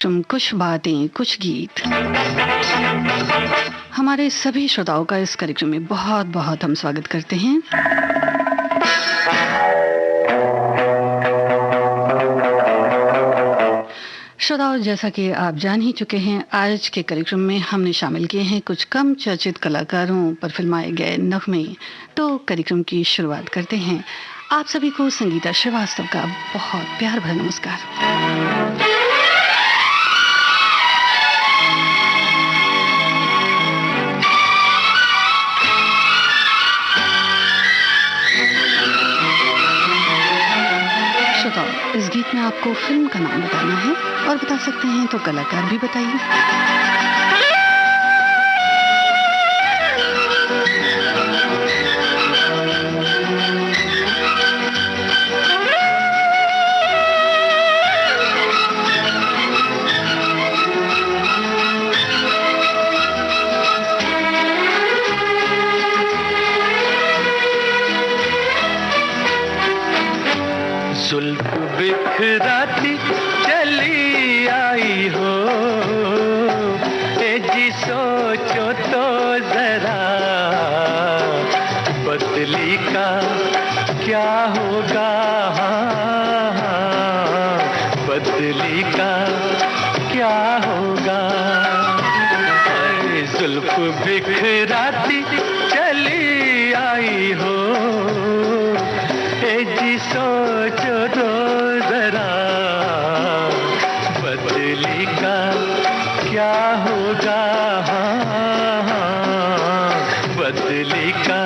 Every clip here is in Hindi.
कार्यक्रम कुछ बातें कुछ गीत। हमारे सभी श्रोताओं का इस कार्यक्रम में बहुत बहुत हम स्वागत करते हैं। श्रोताओं, जैसा कि आप जान ही चुके हैं, आज के कार्यक्रम में हमने शामिल किए हैं कुछ कम चर्चित कलाकारों पर फिल्माए गए नगमे। तो कार्यक्रम की शुरुआत करते हैं। आप सभी को संगीता श्रीवास्तव का बहुत प्यार भरा नमस्कार। इस गीत में आपको फिल्म का नाम बताना है और बता सकते हैं तो कलाकार भी बताइए। जुल्फ बिखराती चली आई हो, ए जी सोचो तो जरा, बदली का क्या होगा, बदली का क्या होगा। जुल्फ बिखराती चली आई हो, ए जी सोचो तो जरा, बदली का क्या होगा, बदली का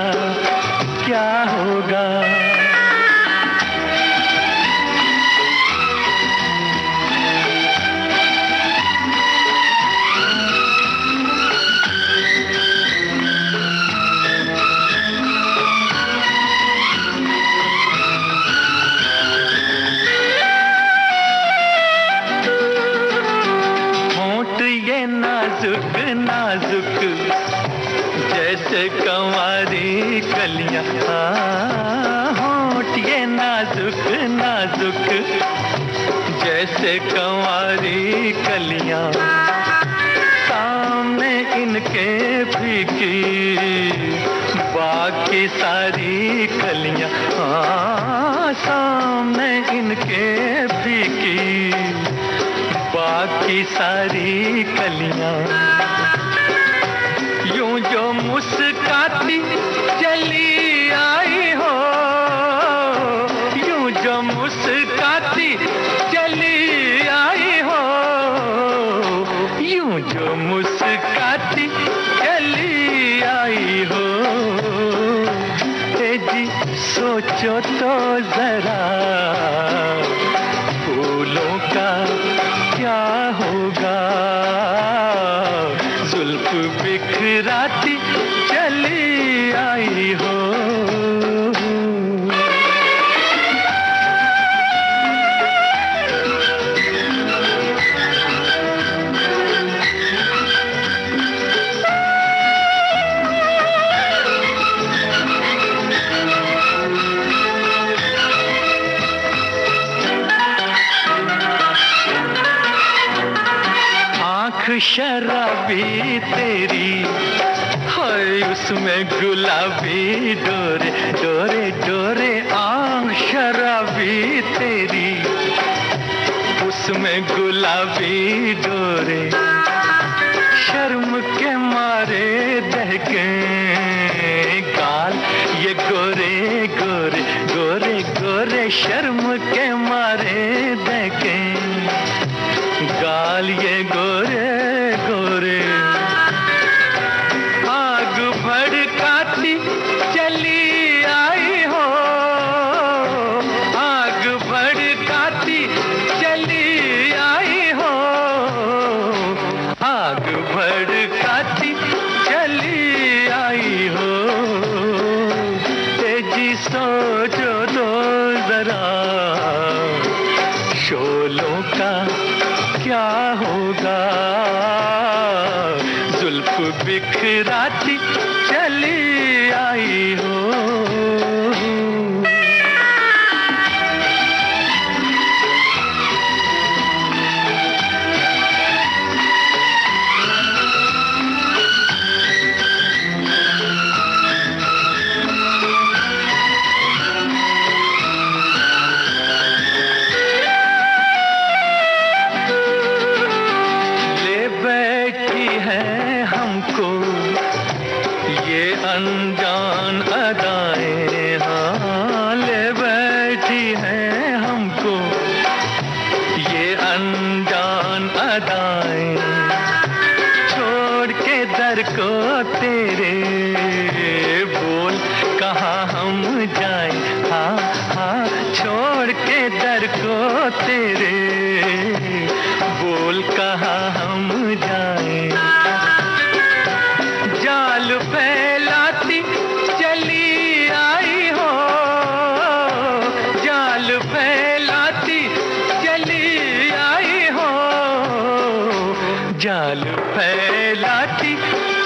क्या होगा। नाजुक नाजुक जैसे कंवारी कलियां, होंठ ये नाजुक नाजुक जैसे कंवारी कलियां, सामने इनके फीकी बाकी सारी कलियां, सामने इनके फीकी बाकी सारी कलियां। यूं जो मुस्काती चली आई हो, यूं जो मुस्काती चली आई हो, यूं जो मुस्काती चली आई हो, ए जी सोचो तो जरा, फूलों का क्या होगा। जुल्फ बिखराती चली आई हो। शराबी तेरी है, उसमें गुलाबी डोरे डोरे डोरे, आँख शराबी तेरी उसमें गुलाबी डोरे, शर्म के मारे दहके गाल ये गोरे गोरे गोरे गोरे, शर्म के मारे दहके गाल ये गोरे गोरे। आग भड़काती चली आई हो, आग भड़काती चली आई हो, आग भड़काती चली आई हो, तेजी सोचो तो जरा, शोलों का क्या होगा। जुल्फ बिखराती चली आई हो। अदाएं, छोड़ के दर को तेरे, बोल कहाँ हम जाएं, हाँ हाँ छोड़ के दर को तेरे, बोल कहाँ हम जाएं। जाल फैलाती चली आई हो, जाल फैलाती चली आई हो, जाल फैलाती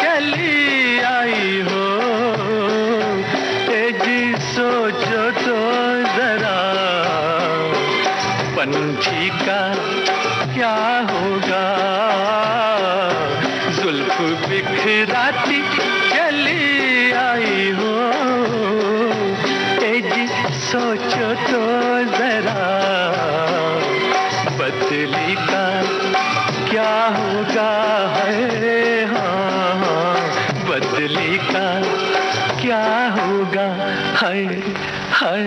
चली आई हो। जी सोचो तो जरा, पंछी का क्या होगा, जुल्फ बिखराती चली आई हो। जी सोचो तो जरा, बदली का क्या होगा है, हाँ हाँ बदली का क्या होगा है, है।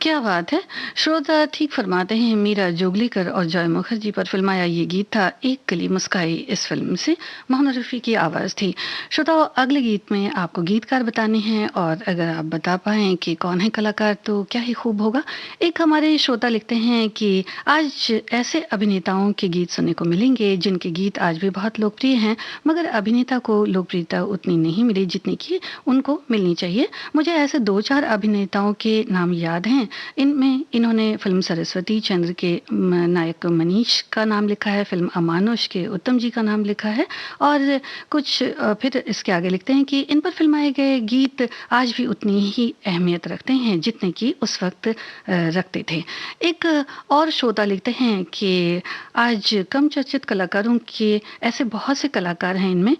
क्या बात है। श्रोता ठीक फरमाते हैं। मीरा जोगलीकर और जय मुखर्जी पर फिल्माया ये गीत था एक कली मुस्काई। इस फिल्म से मोहम्मद रफ़ी की आवाज़ थी। श्रोताओं, अगले गीत में आपको गीतकार बताने हैं और अगर आप बता पाएँ कि कौन है कलाकार तो क्या ही खूब होगा। एक हमारे श्रोता लिखते हैं कि आज ऐसे अभिनेताओं के गीत सुनने को मिलेंगे जिनके गीत आज भी बहुत लोकप्रिय हैं, मगर अभिनेता को लोकप्रियता उतनी नहीं मिली जितनी कि उनको मिलनी चाहिए। मुझे ऐसे 2-4 अभिनेताओं के नाम याद हैं। इनमें इन्होंने फिल्म सरस्वती चंद्र के नायक मनीष का नाम लिखा है, फिल्म अमानुष के उत्तम जी का नाम लिखा है और कुछ फिर इसके आगे लिखते हैं कि इन पर फिल्माए गए गीत आज भी उतनी ही अहमियत रखते हैं जितने कि उस वक्त रखते थे। एक और श्रोता लिखते हैं कि आज कम चर्चित कलाकारों के ऐसे बहुत से कलाकार हैं इनमें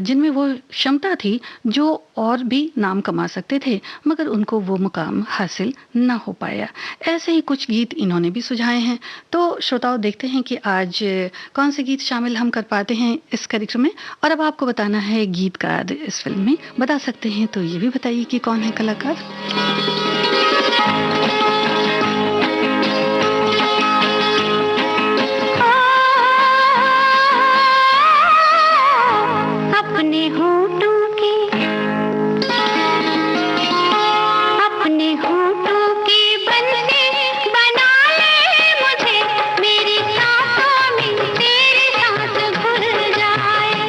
जिनमें वो क्षमता थी जो और भी नाम कमा सकते थे, मगर उनको वो मुकाम हासिल न हो पाया। ऐसे ही कुछ गीत इन्होंने भी सुझाए हैं। तो श्रोताओं, देखते हैं कि आज कौन से गीत शामिल हम कर पाते हैं इस कार्यक्रम में। और अब आपको बताना है गीतकार इस फिल्म में। बता सकते हैं तो ये भी बताइए कि कौन है कलाकार। अपने होठों के बनने बना ले मुझे, मेरी सांसों में तेरी सांस घुल जाए।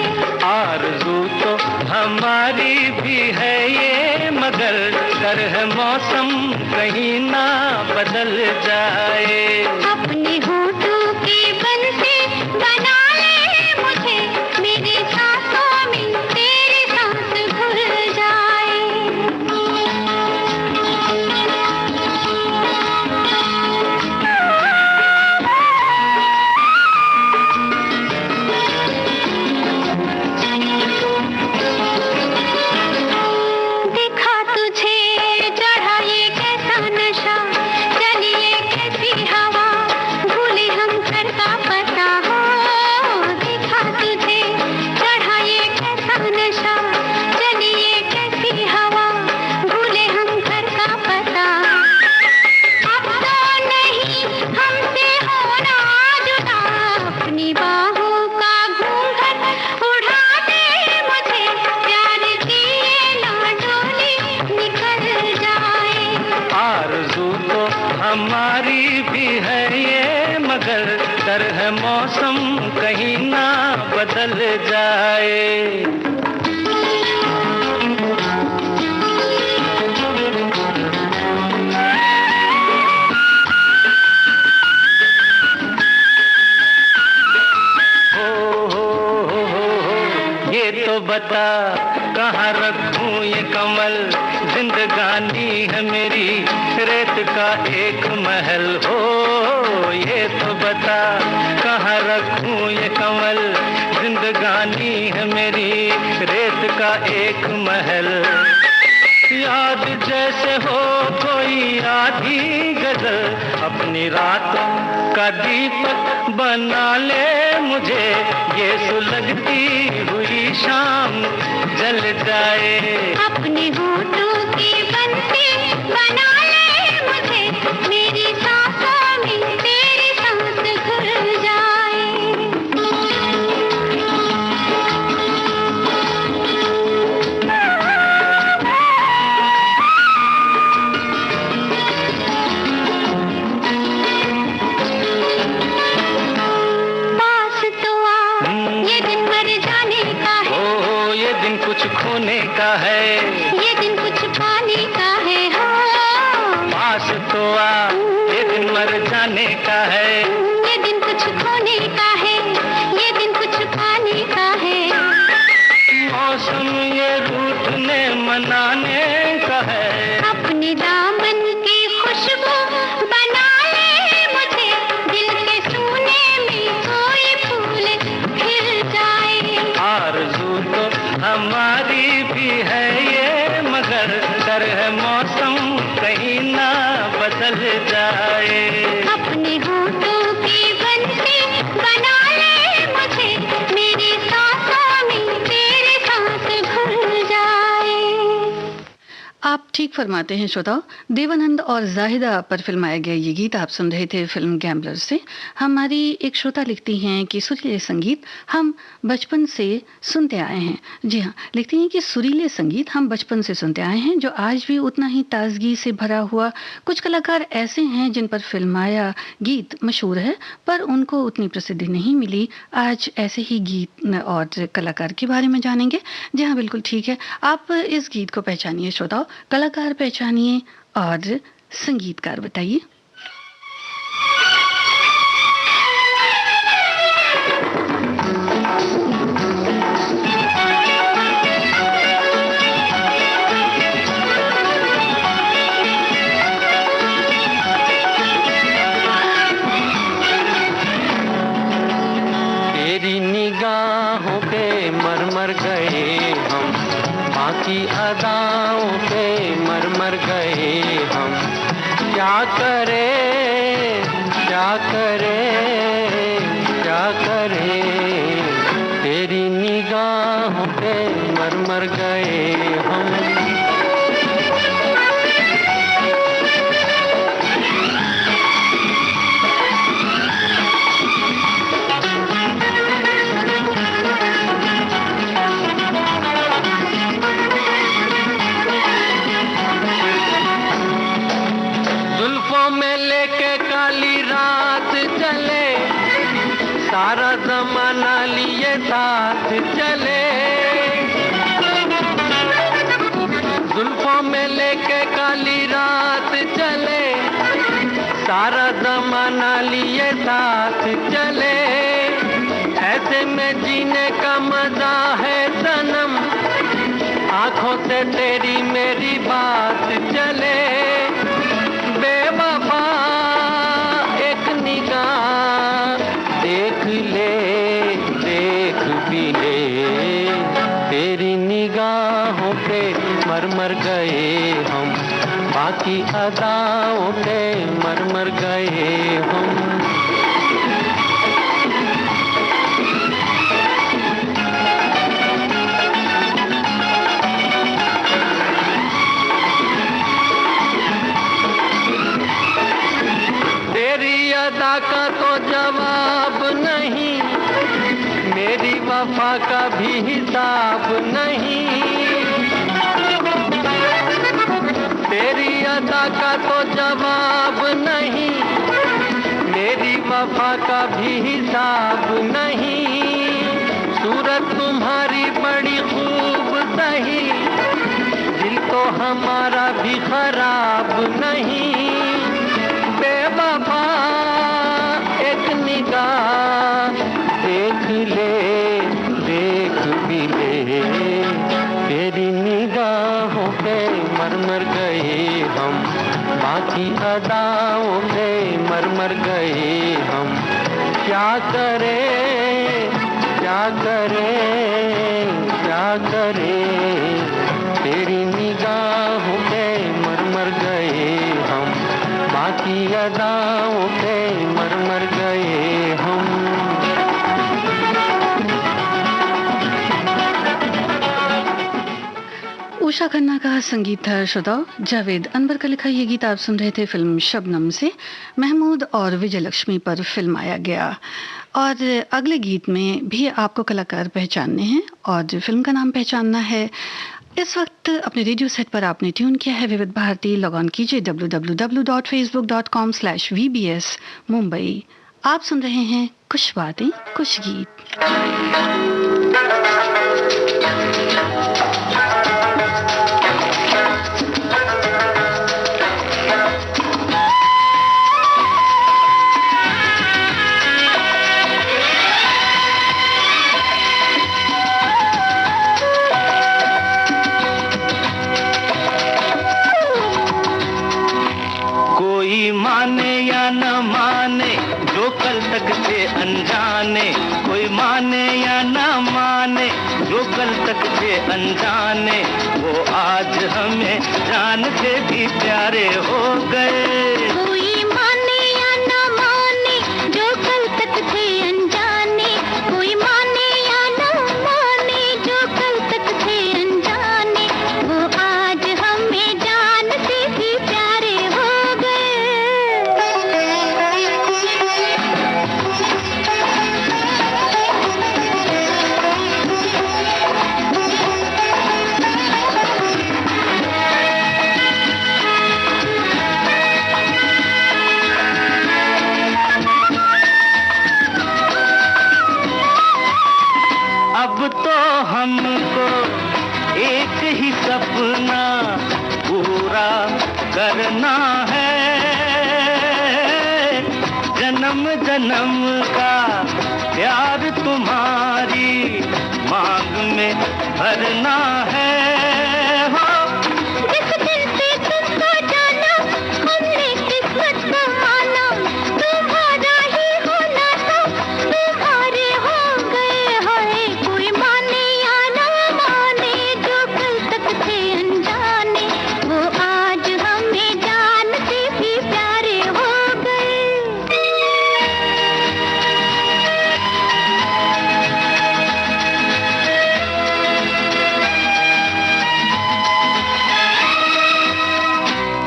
आरज़ू तो हमारी भी है ये, मगर डर है मौसम कहीं ना बदल जाए। अपने होठों के बनने बना ले मुझे, मेरी सांसों में तेरी सांस घुल जाए। हमारी भी है ये, मगर डर है मौसम कहीं ना बदल जाए। ये तो बता कहाँ रखूं ये कमल, जिंदगानी है मेरी रेत का एक महल हो। ये तो बता कहाँ रखूं ये कमल, जिंदगानी है मेरी रेत का एक महल। याद जैसे हो कोई आधी गजल, अपनी रातों का दीपक बना ले मुझे, ये सुलगती हुई शाम जल जाए। अपने होठों की बंसी बना ले मुझे, मेरी सांसों में तेरी सांस घुल जाए। का है, ये दिन कुछ पाने का है, हो पास तो आ, ये दिन मर जाने का है, ये दिन कुछ खोने का है, ये दिन कुछ पाने का है। मौसम ये रूठने मनाने का है, अपने दामन की खुशबू बना ले मुझे, दिल के सूने में कोई फूल खिल जाए। आरज़ू तो हमारी भी है ये, मगर डर है मौसम कहीं ना बदल जाए। अपने होठों की बंसी बना ले मुझे, मेरी सांसों में तेरे सांस घुल जाए। आप ठीक फरमाते हैं श्रोताओ। देवानंद और जाहिदा पर फिल्माया गया ये गीत आप सुन रहे थे फिल्म गैम्बलर से। हमारी एक श्रोता लिखती हैं कि सुरीले संगीत हम बचपन से सुनते आए हैं। जी हाँ, लिखती हैं कि सुरीले संगीत हम बचपन से सुनते आए हैं, जो आज भी उतना ही ताजगी से भरा हुआ। कुछ कलाकार ऐसे हैं जिन पर फिल्माया गीत मशहूर है, पर उनको उतनी प्रसिद्धि नहीं मिली। आज ऐसे ही गीत और कलाकार के बारे में जानेंगे। जी हाँ, बिल्कुल ठीक है। आप इस गीत को पहचानिए श्रोताओ, कलाकार पहचानिए और संगीतकार बताइए। तेरी निगाहों पे मर मर गए हम, बाकी अदाओं पे मर मर गए हम। क्या करें, क्या करें, क्या करें, तेरी निगाहों पे मर मर गए हम। सारा जमाना लिए साथ चले, जुल्फों में लेके काली रात चले, सारा जमाना लिए साथ चले। ऐसे में जीने का मजा है सनम, आंखों से तेरी मेरी बात चले। बेवफा एक निगाह देख ले, देख भी ले, तेरी निगाहों पे मर मर गए हम, बाकी अदाओं पे मर मर गए हम। तेरी अदा का तो जवाब नहीं, मेरी वफा का भी हिसाब नहीं। तेरी अदा का तो जवाब नहीं, मेरी वफा का भी हिसाब नहीं। सूरत तुम्हारी बड़ी खूब सही, दिल तो हमारा भी खराब नहीं। बेवफा एक निगाह देख ले, देख भी ले, तेरी निगाहों पे मर मर गए हम, बाकी अदाओं पे मर मर गए हम। क्या करें, क्या करें, क्या करें, तेरी निगाहों पे मर मर गए हम, बाकी अदाओं पे मर मर गए हम। उषा खन्ना का संगीत था श्रोताओ। जावेद अनवर का लिखा ये गीत आप सुन रहे थे फिल्म शबनम से। महमूद और विजय लक्ष्मी पर फिल्माया गया। और अगले गीत में भी आपको कलाकार पहचानने हैं और फिल्म का नाम पहचानना है। इस वक्त अपने रेडियो सेट पर आपने ट्यून किया है विविध भारती। लॉग ऑन कीजिए www.facebook.com/vbs मुंबई। आप सुन रहे हैं कुछ बातें कुछ गीत। थे अनजाने, कोई माने या ना माने, जो कल तक थे अनजाने वो आज हमें जान से भी प्यारे हो गए। कोई माने या ना माने, जो कल तक थे अनजाने, कोई माने या ना माने, जो कल तक थे अनजाने, वो आज हमें जान से भी प्यारे हो गए। अब तो हमको एक ही सपना पूरा करना है, जन्म जन्म का प्यार तुम्हारी मांग में भरना है। हो जिस दिन से तुमको जाना, हमने किस्मत को माना, तुम्हारा ही होना था, तुम्हारे हो गए। हाय कोई माने या ना माने, जो कल तक थे अनजाने, वो आज हमें जान से भी प्यारे हो गए।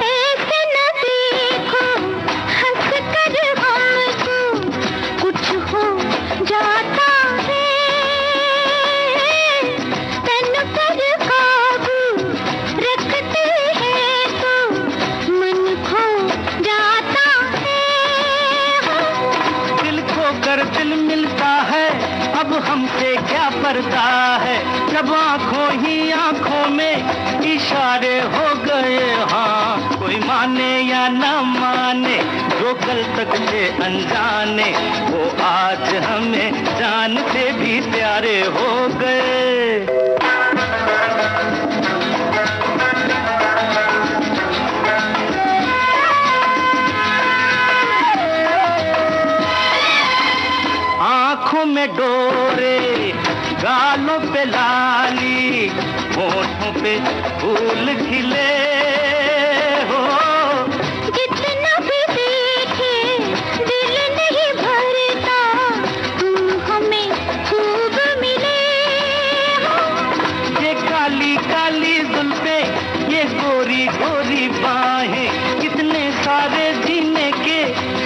ऐसे न देखो हंस कर हमको, कुछ हो जाता है, तन पर काबू रखते हैं तो मन खो जाता है। दिल खो कर दिल मिलता है, अब हमसे क्या पर्दा है, जब आंखों ही आंखों में इशारे हो गए। हाँ कोई माने या ना माने, जो कल तक थे अनजाने वो आज हमें जान से भी प्यारे हो गए। आँखों में डोरे, गालों पे लाली, होठों पे फूल खिले। हो जितना भी देखे दिल नहीं भरता, तुम हमें खूब मिले। ये काली काली जुल्फे, ये गोरी गोरी बाहें, कितने सारे जीने के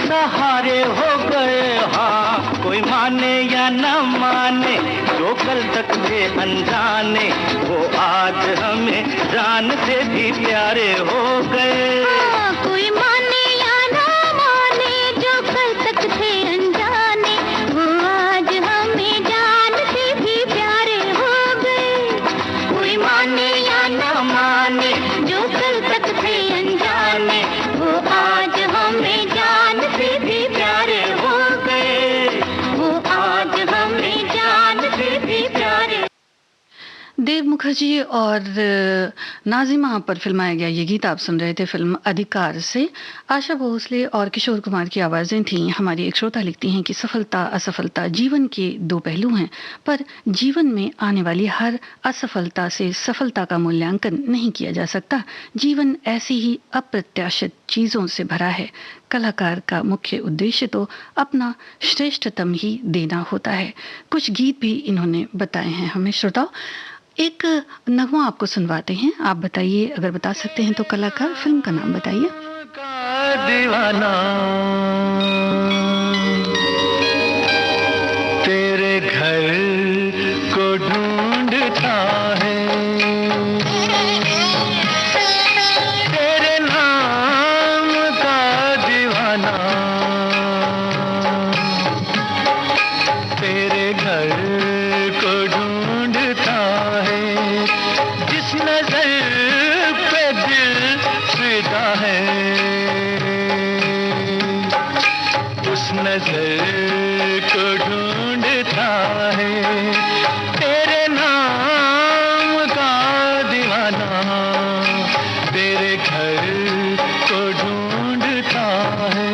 सहारे हो गए। हाँ कोई माने या ना माने, जो कल तक थे अनजाने वो आज हमें जान से भी प्यारे हो गए। हाँ, कोई माने या ना माने, जो कल तक थे अनजाने, वो आज हमें जान से भी प्यारे हो गए। कोई माने या ना माने, जो कल तक थे अनजाने, वो आज हमें जान से भी प्यारे हो गए। वो आज हमें जान से भी प्यारे। देव मुखर्जी और नाजिमा पर फिल्माया गया ये गीत आप सुन रहे थे फिल्म अधिकार से। आशा भोसले और किशोर कुमार की आवाज़ें थीं। हमारी एक श्रोता लिखती हैं कि सफलता असफलता जीवन के दो पहलू हैं, पर जीवन में आने वाली हर असफलता से सफलता का मूल्यांकन नहीं किया जा सकता। जीवन ऐसी ही अप्रत्याशित चीज़ों से भरा है। कलाकार का मुख्य उद्देश्य तो अपना श्रेष्ठतम ही देना होता है। कुछ गीत भी इन्होंने बताए हैं हमें। श्रोताओ, एक नगमा आपको सुनवाते हैं। आप बताइए, अगर बता सकते हैं तो कलाकार, फिल्म का नाम बताइए। का दीवाना तेरे घर को ढूंढता है, तेरे नाम का दीवाना तेरे घर को ढूंढता है, जिस नजर पे दिल फिदा है, उस नजर को ढूंढता है, तेरे नाम का दीवाना तेरे घर को ढूंढता है।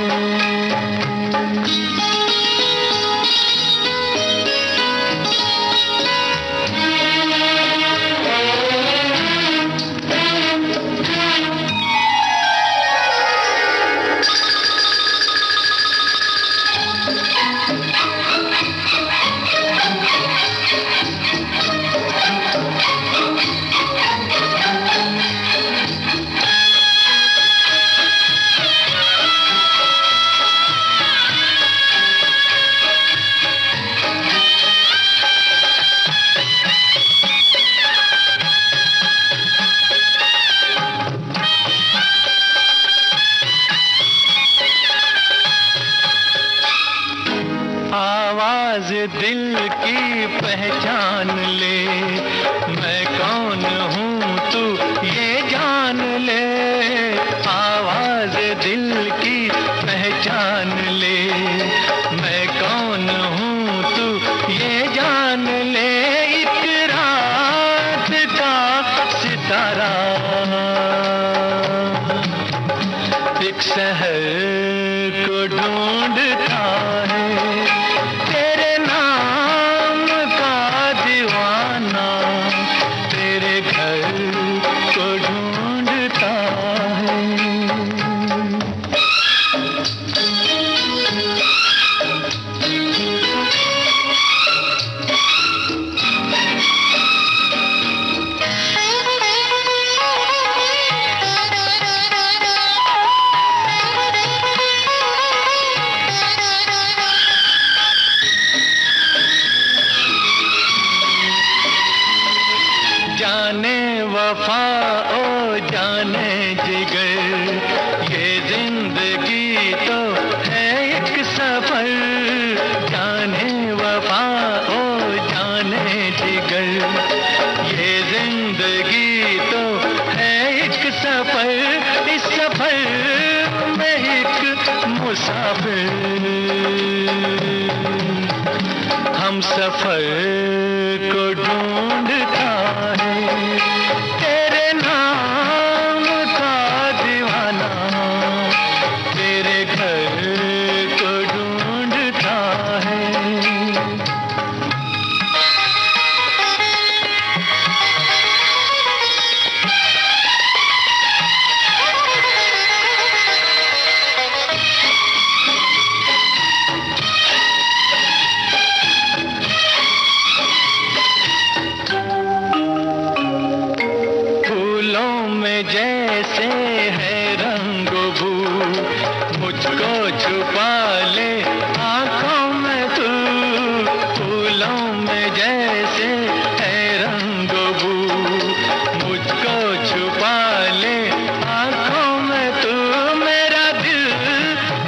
आवाज दिल की पहचान ले, मैं कौन हूँ तू ये जान ले, आवाज दिल की पहचान ले, मैं कौन हूँ तू ये जान ले, एक रात का सितारा एक शहर को ढूंढता है, तेरे नाम का दीवाना तेरे घर को ढूंढता है। जाने वफा ओ जाने जिगर, ये जिंदगी तो है एक सफर, जाने वफा ओ जाने जिगर, ये जिंदगी तो है एक सफर, इस सफर में एक मुसाफिर हम सफर को ढूंढता है, तेरे नाम का दीवाना तेरे घर को ढूंढता है। जैसे है रंगो बू, मुझको छुपा ले आंखों में तू, फूलों में जैसे है रंगो बू, मुझको छुपा ले आंखों में तू, मेरा दिल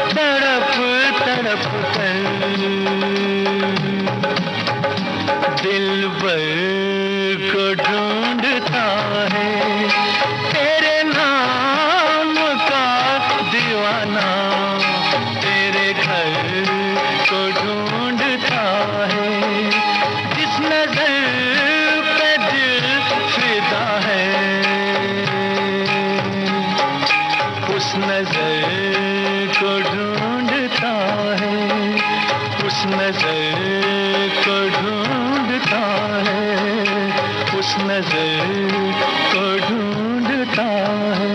तड़प तड़प कर दिलबर को ढूंढता है, तेरे नाम का दीवाना तेरे घर को ढूंढता है, जिस नजर पे दिल फिदा है उस नजर को ढूंढता है, उस नजर को ढूंढता है, उस नजर को ढूंढता है।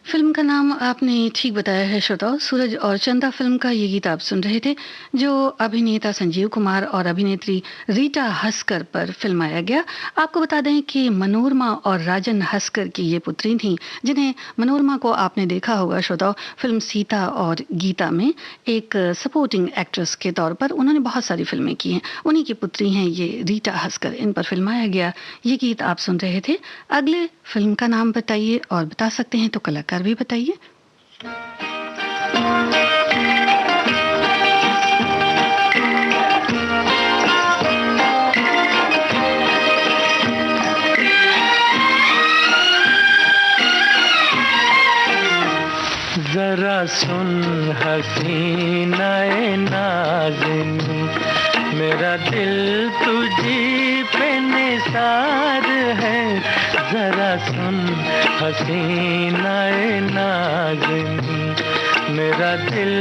फिल्म का नाम आपने ठीक बताया है श्रोताओं, सूरज और चंदा फिल्म का ये गीत आप सुन रहे थे, जो अभिनेता संजीव कुमार और अभिनेत्री रीटा हस्कर पर फिल्माया गया। आपको बता दें कि मनोरमा और राजन हस्कर की ये पुत्री थीं, जिन्हें मनोरमा को आपने देखा होगा श्रोताओं फिल्म सीता और गीता में एक सपोर्टिंग एक्ट्रेस के तौर पर। उन्होंने बहुत सारी फिल्में की हैं, उन्हीं की पुत्री हैं ये रीटा हस्कर। इन पर फिल्माया गया ये गीत आप सुन रहे थे। अगले फिल्म का नाम बताइए, और बता सकते हैं तो कलाकार भी बताइए। जरा सुन हसीनाए नाज़िनी, मेरा दिल तुझी पे निसार है, जरा सुन हसीनाए नाज़िनी, मेरा दिल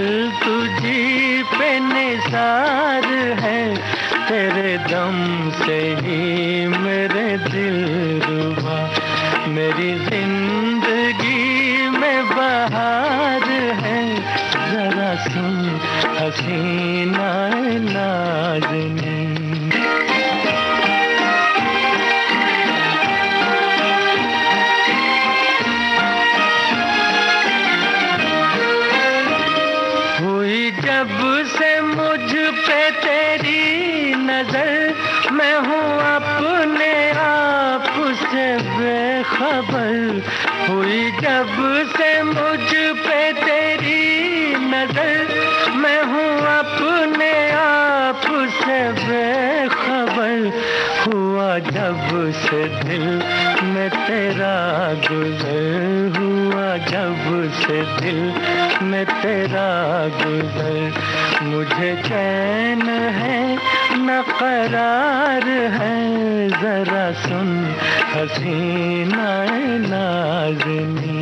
तुझी पे निसार है, तेरे दम से ही मेरे दिल रुबा, मेरी जिंदगी में बहार है, जरा सुन हसीनाए नाज़िनी। हुई जब से मुझ पे तेरी नजर, मैं हूँ अपने आप से बेखबर, हुई जब से मुझ पे तेरी नजर, मैं हूँ जब से दिल में तेरा गुजर हुआ, जब से दिल में तेरा गुजर, मुझे चैन है न करार है, जरा सुन हसीना नाज़नी।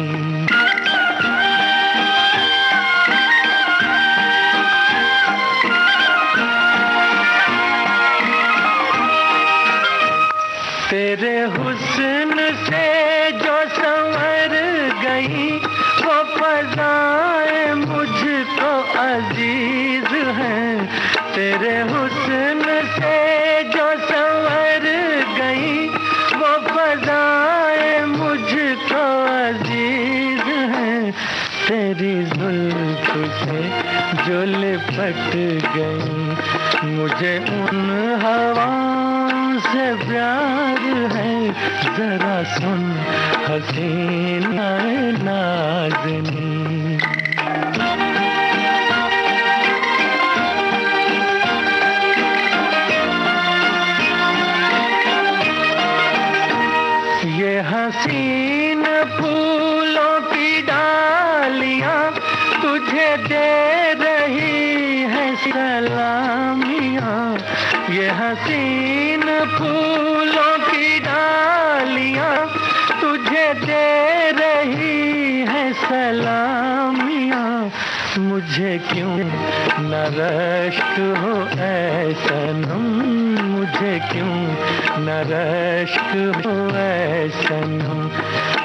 तेरे हुस्न से जो संवर गई वो फ़ज़ाएं मुझको अजीज हैं, तेरे हुस्न से जो संवर गई वो फ़ज़ाएं मुझको अजीज हैं, तेरी जुल्फ से जो लिपट गई मुझे उन हवाओं से प्यार है, जरा सुन हसीना नाज़नी। ये हसीन फूलों की डालियां तुझे दे रही है सलामियां, ये हसीन फूलों की डालियां तुझे दे रही है सलामियां, मुझे क्यों न रश्क हो ऐ सनम, मुझे क्यों न रश्क हो ऐ सनम,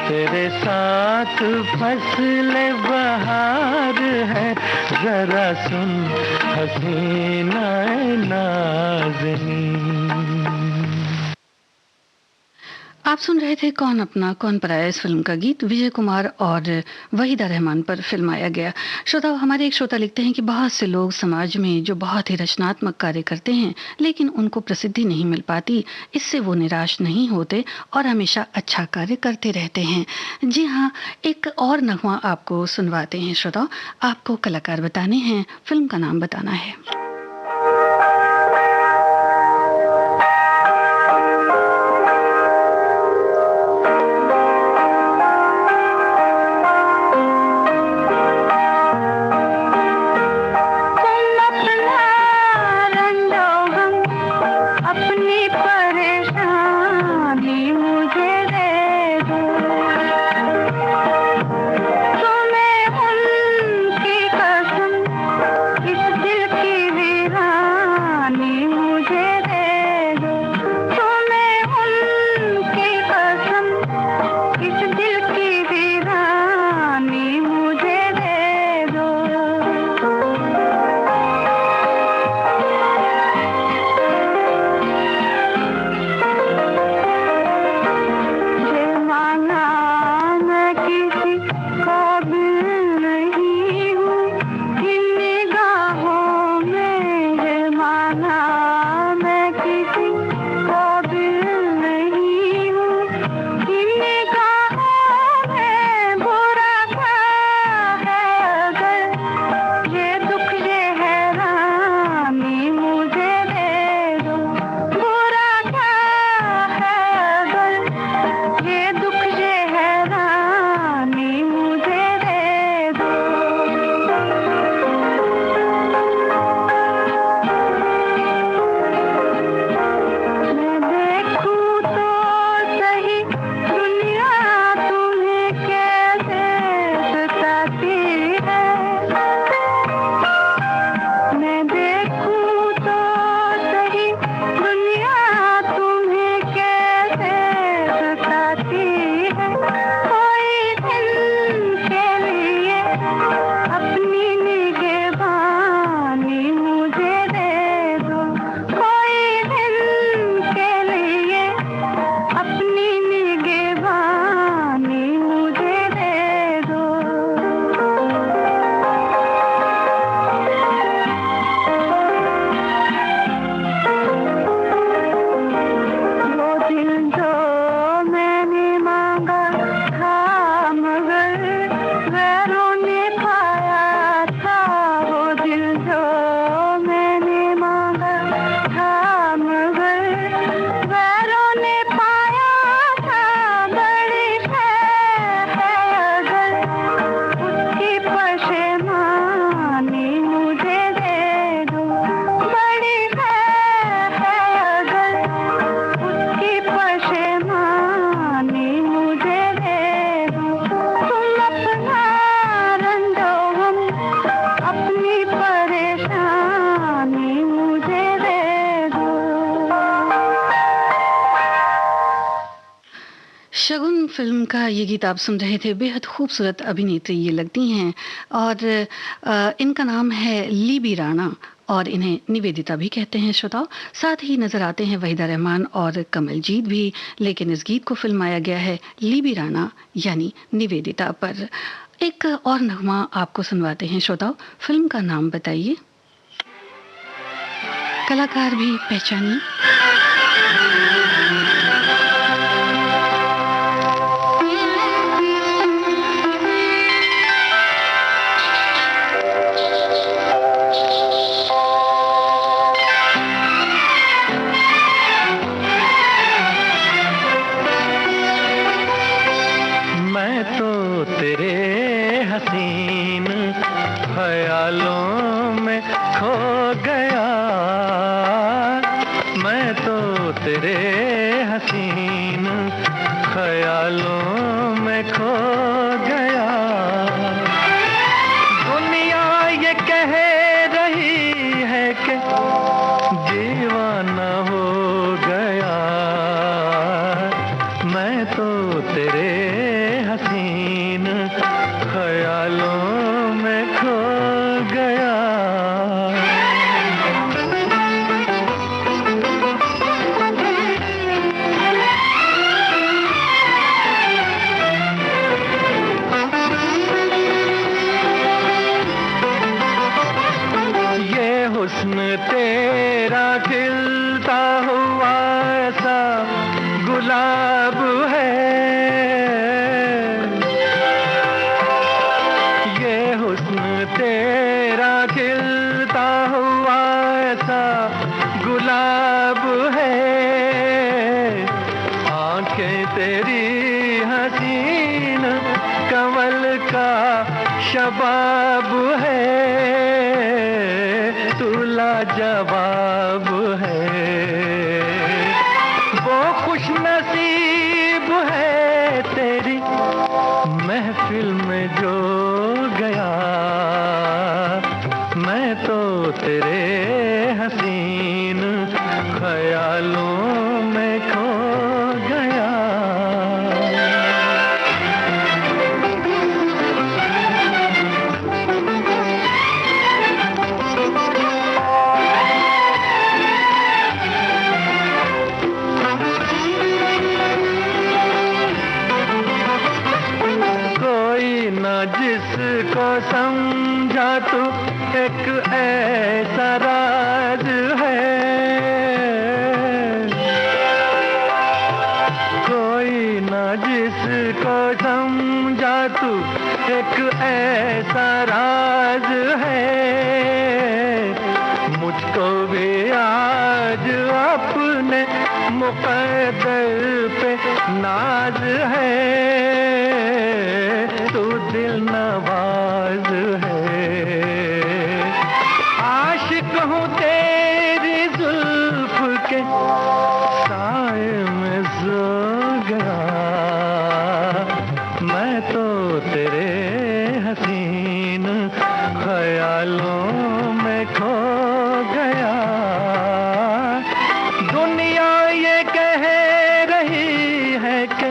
तेरे साथ फसले बहार है, जरा सुन हसीना नाज़नी। आप सुन रहे थे कौन अपना कौन पराया। इस फिल्म का गीत विजय कुमार और वहीदा रहमान पर फिल्माया गया। श्रोताओ, हमारे एक श्रोता लिखते हैं कि बहुत से लोग समाज में जो बहुत ही रचनात्मक कार्य करते हैं लेकिन उनको प्रसिद्धि नहीं मिल पाती, इससे वो निराश नहीं होते और हमेशा अच्छा कार्य करते रहते हैं। जी हाँ, एक और नगमा आपको सुनवाते हैं श्रोताओ। आपको कलाकार बताने हैं, फिल्म का नाम बताना है। की संग्राम फिल्म का ये गीत आप सुन रहे थे। बेहद खूबसूरत अभिनेत्री ये लगती हैं और इनका नाम है लीबी राणा और इन्हें निवेदिता भी कहते हैं श्रोताओ। साथ ही नजर आते हैं वहीदा रहमान और कमलजीत भी, लेकिन इस गीत को फिल्माया गया है लीबी राणा यानी निवेदिता पर। एक और नगमा आपको सुनवाते हैं श्रोताओ। फिल्म का नाम बताइए, कलाकार भी पहचानिए। हसीन ख्यालों में खो गया, मैं तो तेरे हसीन ख्यालों में खो गया। दुनिया ये कह रही है कि दीवाना हो गया, मैं तो तेरे हसीन ख्यालों में खो गया। ये हुस्न तेरा खिलता हुआ ऐसा गुलाब है, तेरा खिलता हुआ ऐसा गुलाब है। आंखें तेरी हसीन कमल का शबाब है, तू लाजवाब है। वो खुश नसीब है तेरी महफिल में जो गया, मैं तो तेरे हसीन ख्यालों में खो गया। कोई ना जिसको समझा तू एक ऐसा राज है, कोई ना जिसको समझा तू एक ऐसा राज है। मुझको भी आज अपने मुक़द्दर पे नाज है, तू दिल नवाज है। आशिक हूँ तेरी जुल्फ के साए में सो गया, मैं तो तेरे हसीन ख्यालों में खो गया। दुनिया ये कह रही है कि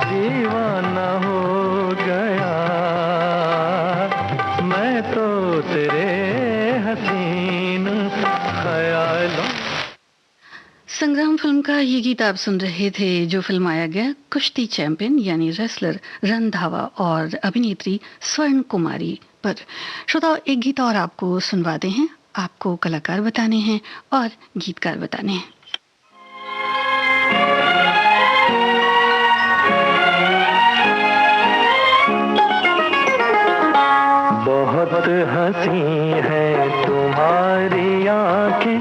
दीवाना हो गया, मैं तो तेरे हसीन ख्यालों। संग्राम फिल्म का ये गीत आप सुन रहे थे, जो फिल्माया गया कुश्ती चैंपियन यानी रेसलर रंधावा और अभिनेत्री स्वर्ण कुमारी पर। श्रोताओ, एक गीत और आपको सुनवाते हैं। आपको कलाकार बताने हैं और गीतकार बताने हैं। बहुत हंसी है तुम्हारी आंखें,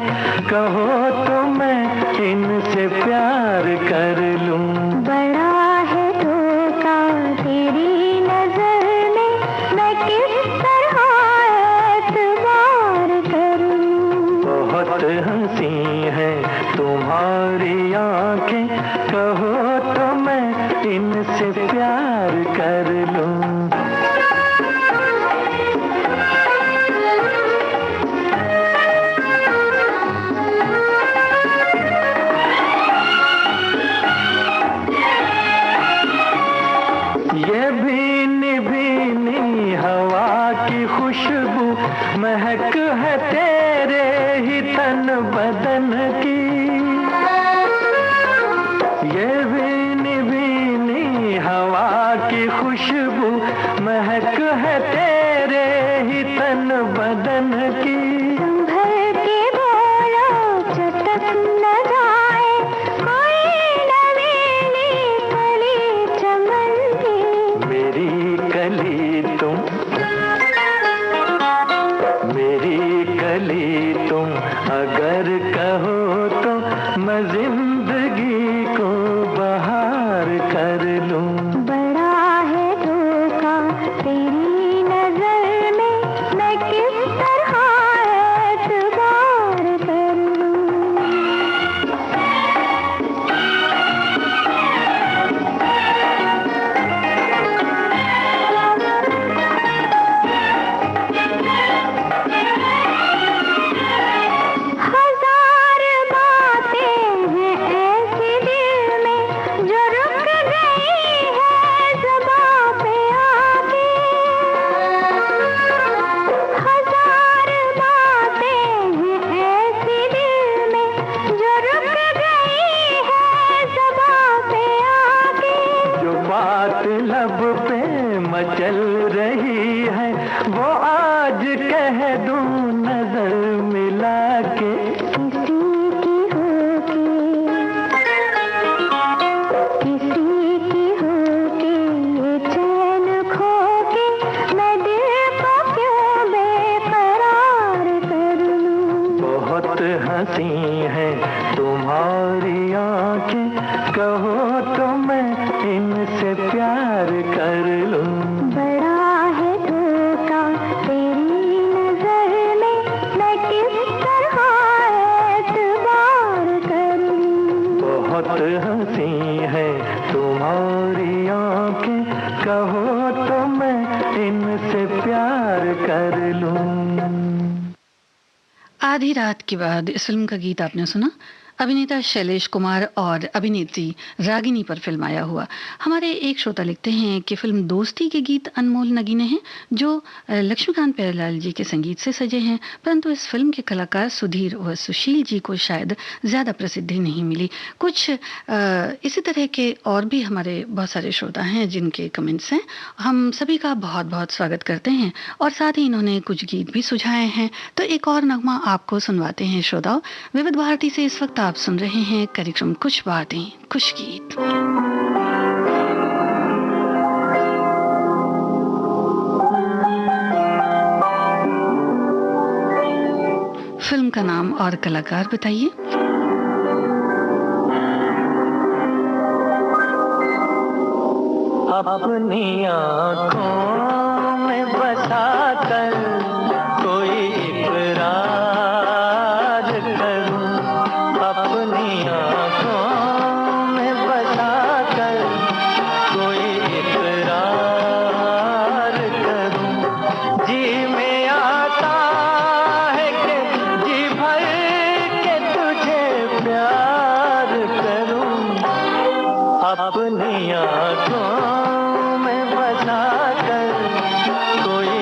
कहो तो मैं इनसे प्यार कर लूं। बड़ा है धोखा तेरी नजर में, मैं किस तरह एतबार करूं। बहुत हंसी है तुम्हारी आंखें, कहो तो मैं इनसे प्यार कर लूं। तेरे ही तन बदन की, ये भीनी भीनी हवा की खुशबू महक है तेरे ही तन बदन की। संभल के बोलो चटक न जाए कोई नवीनी कली चमन की। मेरी कली तुम, मेरी कली तुम अगर कहो तो मैं जिंदगी को बहार कर लूं। बड़ा है धोखा तेरी नजर में, मैं किस तरह एतबार कर लूं। हजार बातें हैं ऐसी दिल में जो रुक गई है ज़बां पे आके। हजार बातें हैं ऐसी दिल में जो रुक गई है ज़बां पे आके। जो बात लब पे मचल रही है वो आज कह दूं नजर मिला के। किसी की होके ये चैन खोके मैं दिल को क्यों बेकरार कर लूं। बहुत हंसी है तुम्हारी आंखें, कहो तो मैं इनसे प्यार कर लूं। बड़ा है धोखा तेरी नजर में, मैं किस तरह एतबार कर लूं। बहुत हंसी है तुम्हारी आंखें, कहो तो मैं इनसे प्यार कर लूं। आधी रात के बाद इस फिल्म का गीत आपने सुना। अभिनेता शैलेश कुमार और अभिनेत्री रागिनी पर फिल्माया हुआ। हमारे एक श्रोता लिखते हैं कि फिल्म दोस्ती के गीत अनमोल नगीने हैं जो लक्ष्मीकांत प्यारेलाल जी के संगीत से सजे हैं, परंतु इस फिल्म के कलाकार सुधीर व सुशील जी को शायद ज़्यादा प्रसिद्धि नहीं मिली। कुछ इसी तरह के और भी हमारे बहुत सारे श्रोता हैं जिनके कमेंट्स हैं। हम सभी का बहुत बहुत स्वागत करते हैं और साथ ही इन्होंने कुछ गीत भी सुझाए हैं। तो एक और नगमा आपको सुनवाते हैं श्रोताओं। विविध भारती से इस वक्त आप सुन रहे हैं कार्यक्रम कुछ बातें कुछ गीत। फिल्म का नाम और कलाकार बताइए। अपनी आँखों में बसा कर कोई इकरार करूं, अपनी आँखों में बसा कर कोई इकरार करूं। जी में आता है कि जी भर के तुझे प्यार करूं, अपनी आँखों में बसा कर कोई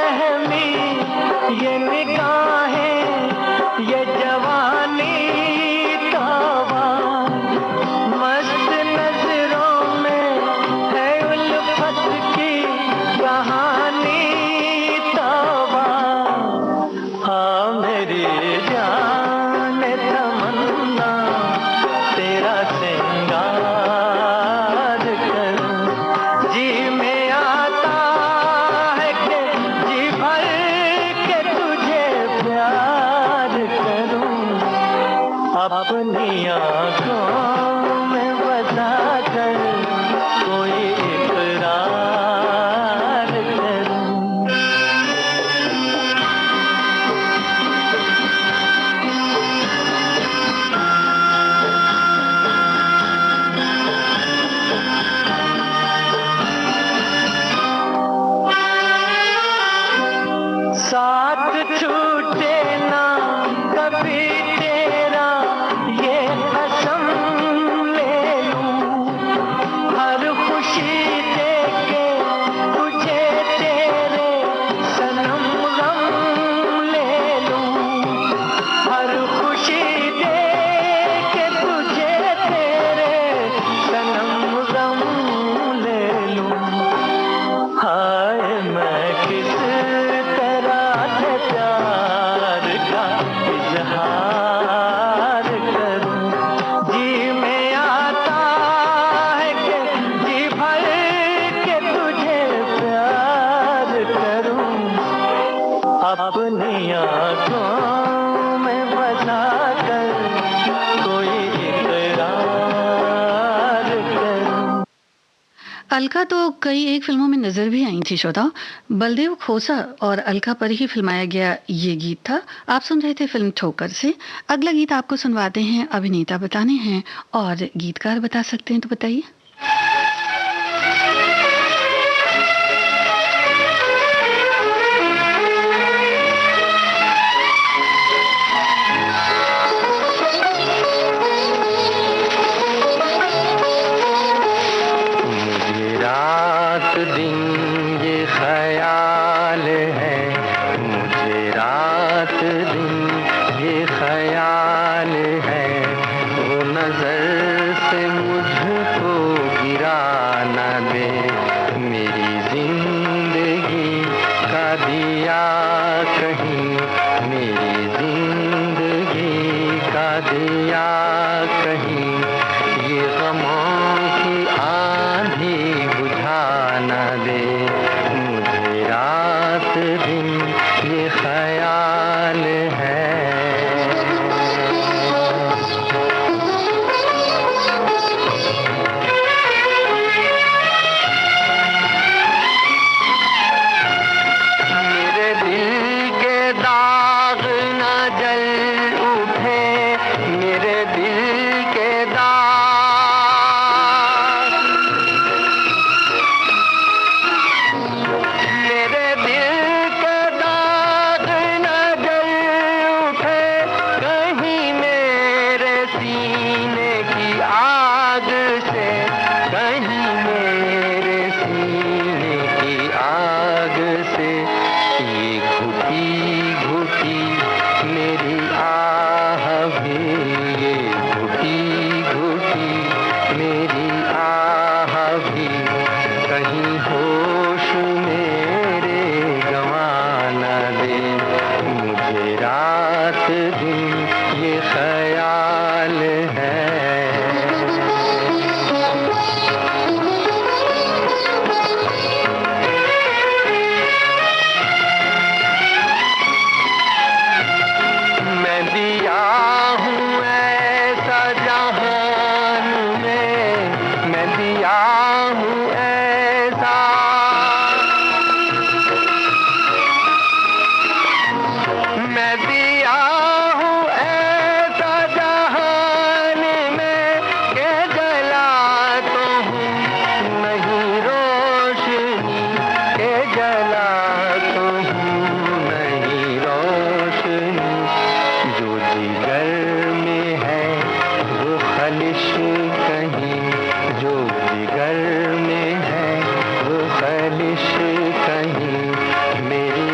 बेरहमी, ये निगाहें, ये जवानी तौबा, मस्त नजरों में है उल्फत की कहानी तौबा। हाँ मेरी जान तमन्ना, तेरा श्रृंगार करूं, जी में आता है कि जी भर के तुझे प्यार करूं, अपनी आंखों में बसा कर कोई इकरार करूं। साथ छूटे ना कभी तेरा, ये कसम ले लूं, हर खुशी दे के तुझे तेरे सनम गम ले लूं, हर खुशी दे के तुझे तेरे सनम गम ले लूं। हाय मैं किस तरह से प्यार का इजहार करूं, जी में आता है कि जी भर के तुझे प्यार करूं, अपनी आंखों में बसा कर कोई इकरार करूं। अलका तो कई एक फिल्मों में नजर भी आई थी श्रोताओ। बलदेव खोसा और अलका पर ही फिल्माया गया ये गीत था। आप सुन रहे थे फिल्म ठोकर से। अगला गीत आपको सुनवाते हैं, अभिनेता बताने हैं और गीतकार बता सकते हैं तो बताइए। मुझे रात दिन ये ख्याल है, मुझे रात दिन ये ख्याल है, वो नजर से मुझको गिरा न दे, मेरी जिंदगी का दिया कहीं, मेरी जिंदगी का दिया कहीं, ये गमों की आंधी बुझा न दे, मुझे रात दिन ये ख्याल है। मेरे दिल के दाग न जल उठे, मेरे दिल के दाग, मेरे दिल के दाग न जल उठे, कहीं मेरे सीने की आग से, कहीं मेरे सीने की आग से, ये घुटी घुटी मेरी आह भी, ये घुटी घुटी मेरी आह भी, कहीं होश मेरे गंवा न दे, मुझे रात दिन ये ख्याल है। मैं दिया हूँ ऐसा जहान में, मैं दिया हूँ ऐसा, मैं दिया हूँ ऐसा जहान में, के जला तो हूँ नहीं रोशनी, के जला तो हूँ नहीं रोशनी, जो जिगर में है वो खलिश कहीं, जो जिगर में है वो खलिश कहीं, मेरी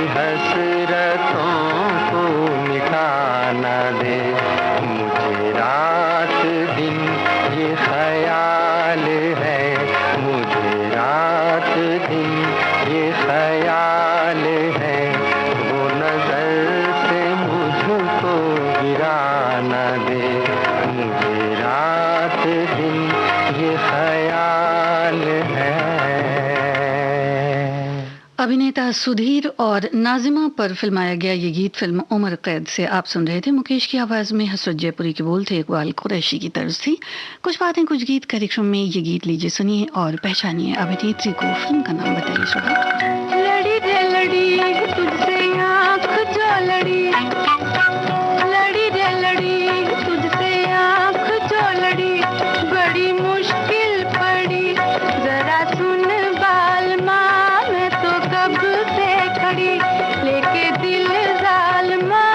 अभिनेता सुधीर और नाजिमा पर फिल्माया गया ये गीत फिल्म उम्र कैद से आप सुन रहे थे। मुकेश की आवाज में हसरत जयपुरी के बोल थे, इकबाल कुरैशी की तर्ज थी। कुछ बातें कुछ गीत कार्यक्रम में ये गीत लीजिए सुनिए और पहचानिए अभिनेत्री को। फिल्म का नाम बताइए श्रोता। लड़ी रे लड़ी तुझसे आँख जो लड़ी, लड़ी रे लड़ी तुझसे आँख जो लड़ी, बड़ी मुश्किल पड़ी जरा सुन बाल माँ, मैं तो कब से खड़ी लेके दिल जालमा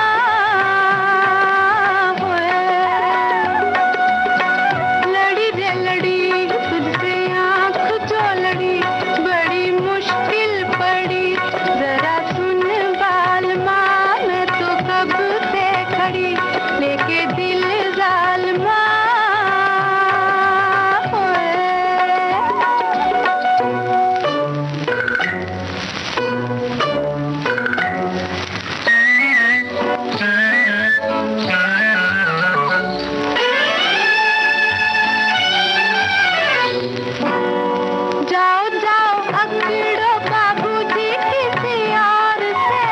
होए। लड़ी रे लड़ी तुझसे आँख जो लड़ी, बड़ी मुश्किल पड़ी जरा सुन बाल माँ, मैं तो कब से खड़ी लेके दिल जालमा होए। जाओ जाओ अकड़ो बाबूजी किसी और से,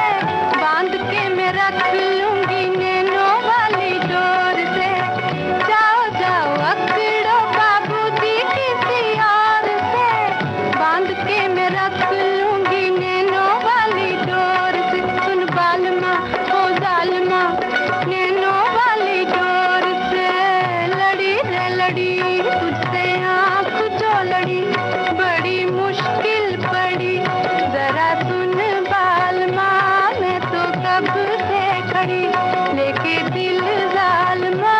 बांध के मैं रख लूंगी नैनों वाली डोर से। जाओ जाओ अकड़ो बाबूजी किसी और से, बांध के मैं रख लूंगी नैनों वाली डोर से। सुन बालमा ओ जालमा नैनों वाली डोर से, लड़ी रे लड़ी तुझसे आँख जो लड़ी, बड़ी मुश्किल पड़ी जरा सुन बाल माँ, मैं तो कब से खड़ी लेके दिल जालमा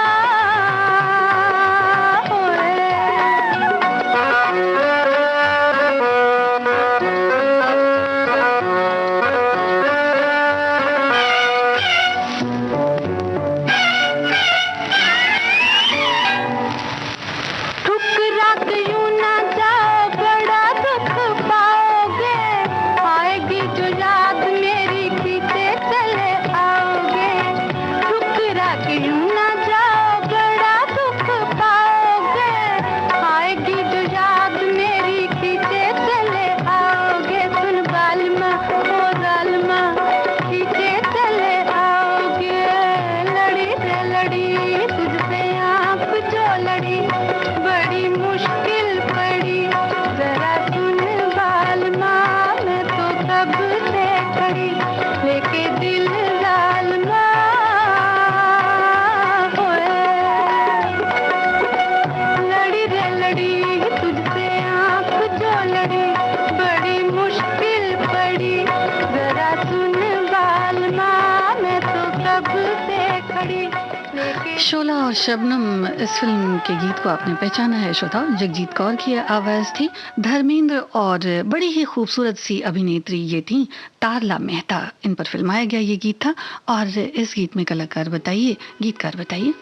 ठुकरा के यूं ना जाओ, बड़ा दुख पाओगे, आएगी जो याद मेरी खींचे चले आओगे। ठुकरा के यूं ना जाओ, बड़ा दुख पाओगे, आएगी जो याद मेरी खींचे चले आओगे। सुन बालमा ओ जालमा खींचे चले आओगे। लड़ी रे लड़ी तुझसे आँख जो लड़ी, बड़ी मुश्किल पड़ी जरा सुन बाल माँ, मैं तो कब से खड़ी लेके दिल जालमा होए। लड़ी रे लड़ी तुझसे आँख जो लड़ी, बड़ी मुश्किल पड़ी जरा सुन बाल माँ, मैं तो कब से खड़ी लेके। शोला और शबनम इस फिल्म के गीत को आपने पहचाना है श्रोता। जगजीत कौर की आवाज थी। धर्मेंद्र और बड़ी ही खूबसूरत सी अभिनेत्री ये थी तारला मेहता, इन पर फिल्माया गया ये गीत था। और इस गीत में कलाकार बताइए, गीतकार बताइए।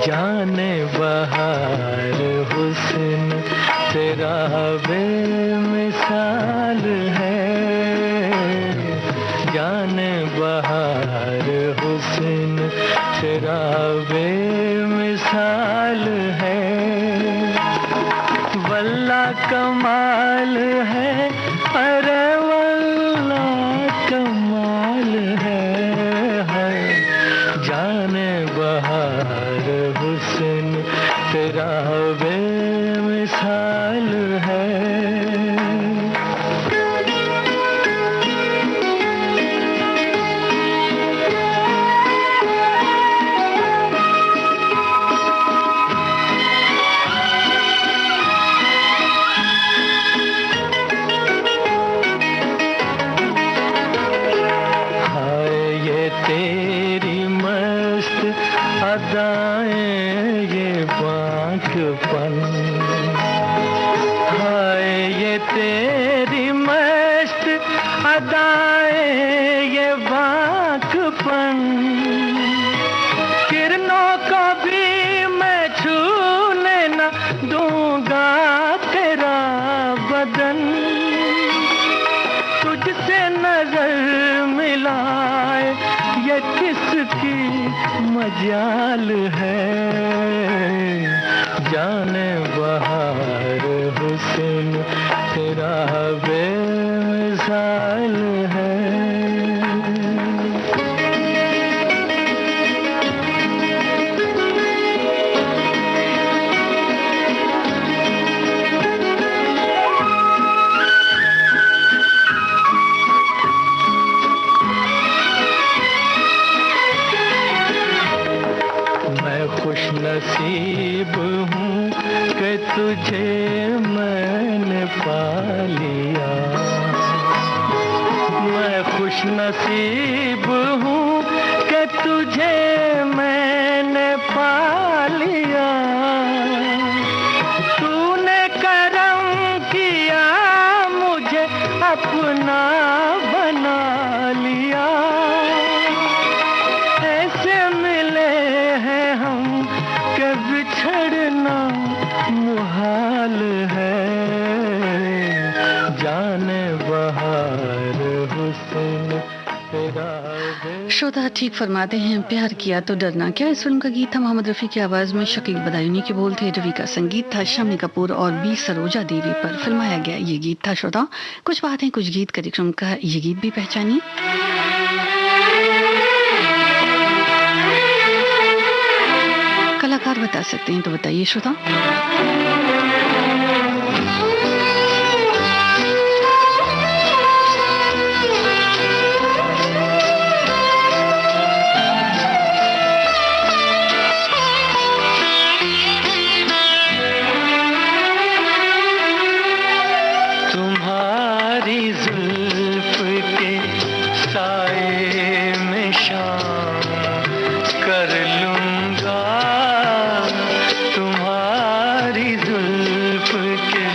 जाने बहार हुस्न तेरा बेमिसाल है, जाने बहार हुस्न तेरा बेमिसाल है। वल्ला कमाल है, अरे वल्ला कमाल है। जाने बहार हुस्न तेरा बेमिसाल है। तेरी मस्त अदाएं ये बांझपन, हाय ये तेरी मस्त अदाएं ये बांझपन, किरणों को भी मैं छूने न दूंगा तेरा बदन, तुझसे नजर मिलाए ये किसकी मजाल है, जाने बहार हुस्न तेरा बेमिसाल है। नसीब हूँ कि तुझे मैंने पा लिया, मैं खुश नसीब हूँ कि तुझे मैंने पा लिया। तूने करम किया मुझे अपना बना लिया, ऐसे मिले हैं हम के बिछड़ना मुहाल है, जाने बहार हुस्न तेरा। श्रोता ठीक फरमाते हैं, प्यार किया तो डरना क्या। इस फिल्म का गीत था मोहम्मद रफी की आवाज में, शकील बदायूनी के बोल थे, रवि का संगीत था, शम्मी कपूर और बी सरोजा देवी पर फिल्माया गया ये गीत था। श्रोता कुछ बातें कुछ गीत कार्यक्रम का ये गीत भी पहचानिए। कलाकार बता सकते हैं तो बताइए श्रोता। तुम्हारी जुल्फ के साए में शाम कर लूंगा, तुम्हारी जुल्फ के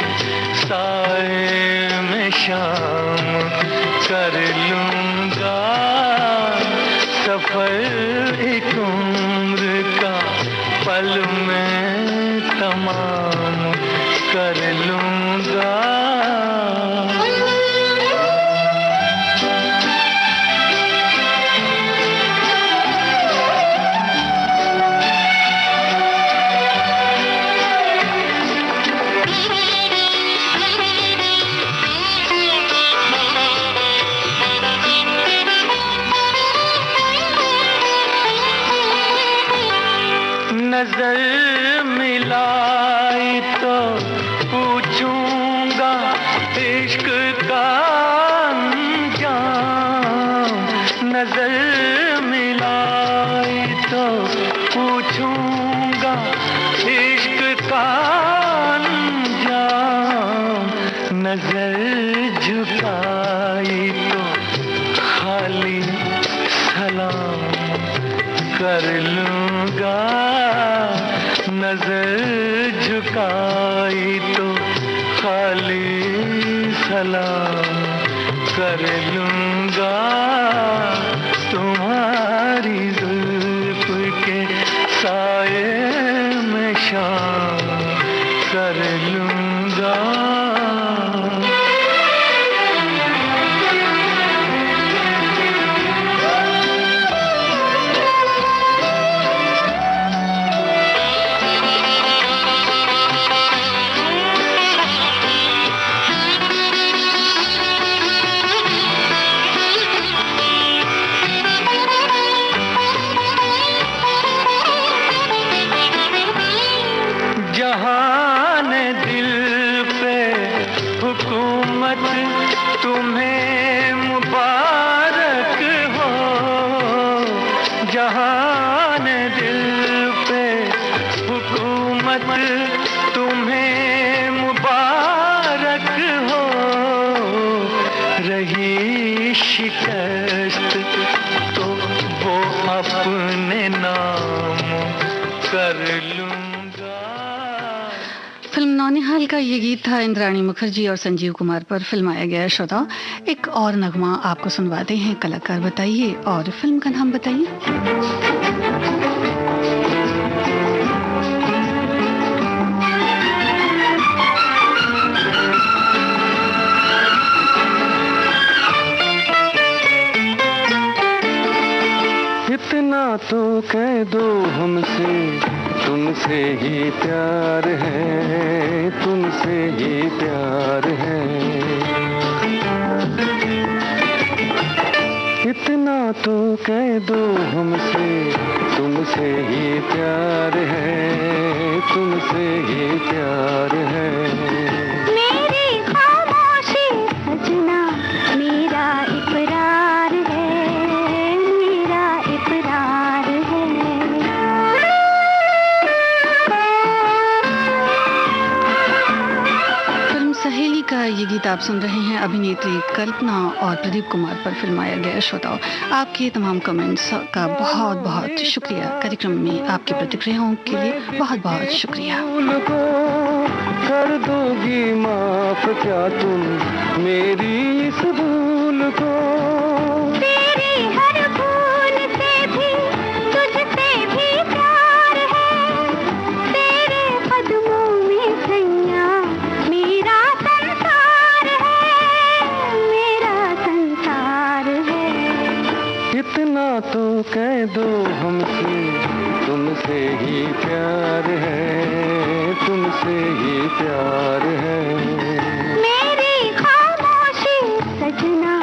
साए में शाम कर लूंगा, सफर एक उम्र का पल में तमाम कर लूंगा। नजर मिलाई तो पूछूंगा इश्क का अंजाम, नजर मिलाई तो पूछूंगा इश्क का अंजाम, नजर झुकाई तो खाली सलाम कर लूंगा, नजर झुकाई तो खाली सलाम कर लूंगा, तुम्हारी जुल्फ के साए में शाम कर लूंगा। जहान दिल पे हुकूमत तुम्हें मुबारक हो, जहान दिल पे हुकूमत तुम्हें मुबारक हो, रही शिकस्त तो वो अपने नाम कर लूं। नौनिहाल का ये गीत था इंद्राणी मुखर्जी और संजीव कुमार पर फिल्माया गया। श्रोता, एक और नगमा आपको सुनवाते हैं। कलाकार बताइए और फिल्म का नाम बताइए। इतना तो कह दो हमसे, तुमसे ही प्यार है, तुमसे ही प्यार है। इतना तो कह दो हमसे, तुमसे ही प्यार है, तुमसे ही प्यार है। मेरी खामोशी सजना मेरा इकरार है, मेरा इकरार है। फिल्म सहेली का ये गीत आप सुन रहे हैं। अभिनेत्री कल्पना और प्रदीप कुमार पर फिल्माया गया। श्रोताओं, आपके तमाम कमेंट्स का बहुत बहुत शुक्रिया। कार्यक्रम में आपकी प्रतिक्रियाओं के लिए बहुत बहुत शुक्रिया। भूल को कर दोगी माफ क्या तुम मेरी इस भूल को? तेरी हर भूल से भी तुझसे भी प्यार है, तेरे कदमों में सैया मेरा संसार है, मेरा संसार है। इतना तो कह दो हमसे, तुमसे ही प्यार है, तुमसे ही प्यार है। मेरी खामोशी सजना